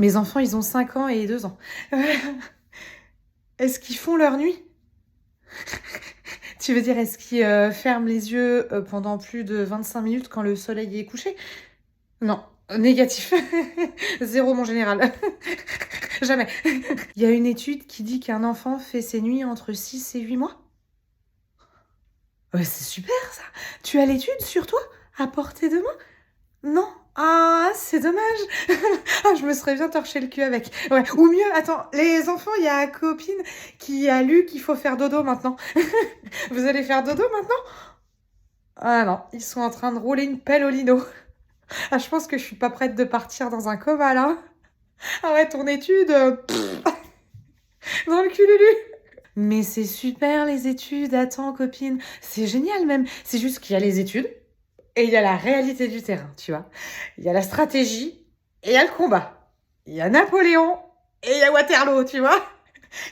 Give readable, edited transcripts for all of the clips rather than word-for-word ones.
Mes enfants, ils ont 5 ans et 2 ans. Est-ce qu'ils font leur nuit? Tu veux dire, est-ce qu'ils, ferment les yeux, pendant plus de 25 minutes quand le soleil est couché? Non, négatif. 0 mon général. Jamais. Il y a une étude qui dit qu'un enfant fait ses nuits entre 6 et 8 mois? Ouais, c'est super ça! Tu as l'étude sur toi? À portée de main? Non? Ah, c'est dommage! Ah, je me serais bien torché le cul avec. Ouais, ou mieux, attends, les enfants, il y a copine qui a lu qu'il faut faire dodo maintenant. Vous allez faire dodo maintenant? Ah non, ils sont en train de rouler une pelle au lino. Ah, je pense que je suis pas prête de partir dans un coma là. Ah ouais, ton étude, dans le cululu. Mais c'est super les études, attends copine, c'est génial même. C'est juste qu'il y a les études et il y a la réalité du terrain, tu vois? Il y a la stratégie et il y a le combat. Il y a Napoléon et il y a Waterloo, tu vois?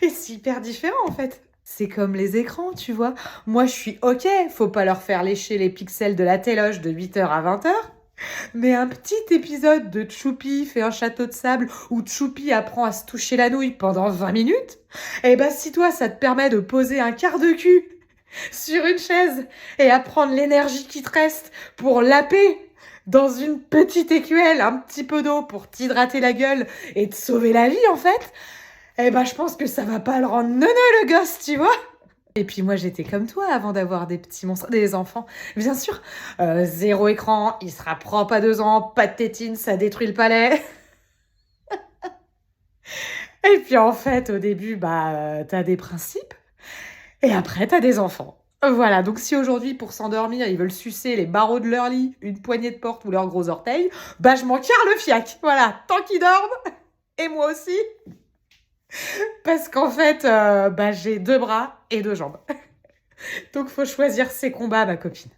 Et c'est hyper différent en fait. C'est comme les écrans, tu vois? Moi, je suis OK, faut pas leur faire lécher les pixels de la téloche de 8 heures à 20 heures. Mais un petit épisode de Choupi fait un château de sable où Choupi apprend à se toucher la nouille pendant 20 minutes, eh ben si toi ça te permet de poser un quart de cul sur une chaise et à prendre l'énergie qui te reste pour laper dans une petite écuelle un petit peu d'eau pour t'hydrater la gueule et te sauver la vie en fait, eh ben je pense que ça va pas le rendre neuneux le gosse, tu vois. Et puis moi j'étais comme toi avant d'avoir des petits monstres, des enfants. Bien sûr, 0 écran, il se rapprend pas 2 ans, pas de tétine, ça détruit le palais. Et puis en fait au début, bah, tu des principes et après t'as des enfants. Voilà, donc si aujourd'hui pour s'endormir, ils veulent sucer les barreaux de leur lit, une poignée de porte ou leurs gros orteils, bah je m'en carre le fiac. Voilà, tant qu'ils dorment et moi aussi, parce qu'en fait, bah j'ai 2 bras et 2 jambes. Donc faut choisir ses combats ma copine.